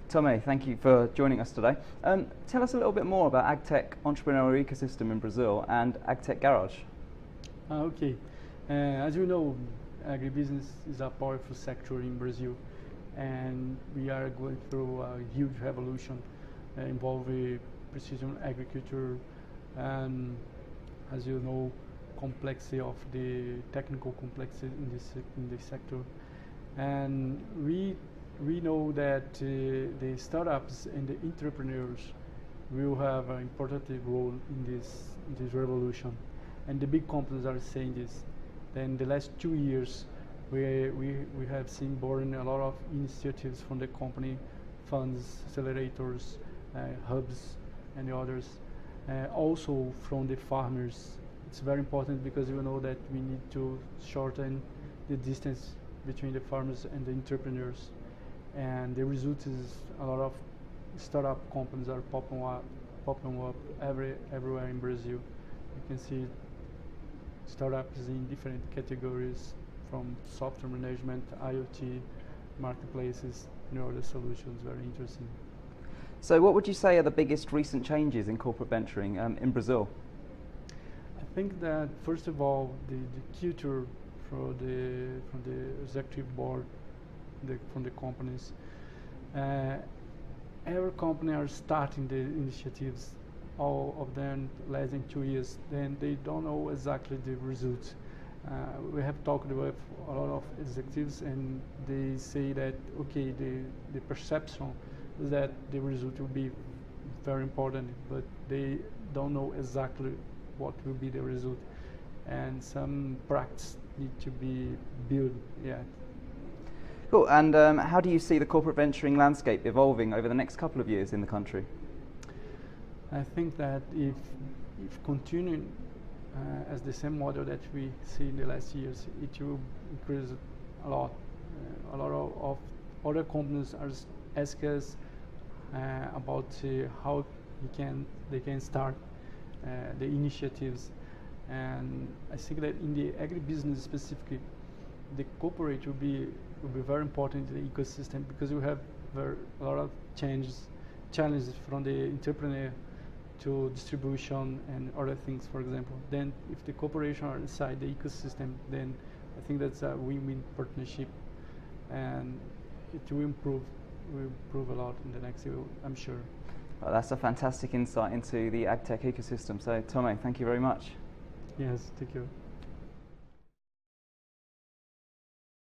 Tome, thank you for joining us today. Tell us a little bit more about AgTech entrepreneurial ecosystem in Brazil and AgTech Garage. Okay, as you know, agribusiness is a powerful sector in Brazil, and we are going through a huge revolution involving precision agriculture and, as you know, complexity of the technical complexity in this sector. And we know that the startups and the entrepreneurs will have an important role in this revolution, and the big companies are saying this. Then the last 2 years, we have seen born a lot of initiatives from the company, funds, accelerators, hubs, and the others. Also from the farmers. It's very important because you know that we need to shorten the distance between the farmers and the entrepreneurs. And the result is a lot of startup companies are popping up everywhere in Brazil. You can see startups in different categories, from software management, IoT, marketplaces, and other solutions. Very interesting. So what would you say are the biggest recent changes in corporate venturing in Brazil? I think that first of all, the culture from the executive board, from the companies. Every company are starting the initiatives, all of them less than 2 years, then they don't know exactly the results. We have talked with a lot of executives, and they say that, okay, the perception is that the result will be very important, but they don't know exactly what will be the result. And some practice need to be built yet. Cool, and how do you see the corporate venturing landscape evolving over the next couple of years in the country? I think that if continuing as the same model that we see in the last years, it will increase a lot. A lot of other companies are asking us about how they can start the initiatives, and I think that in the agribusiness specifically, the corporate will be very important in the ecosystem, because you have a lot of challenges from the entrepreneur to distribution and other things, for example. Then if the corporation are inside the ecosystem, then I think that's a win-win partnership, and it will improve a lot in the next year, I'm sure. Well, that's a fantastic insight into the AgTech ecosystem. So Tome, thank you very much. Yes, thank you.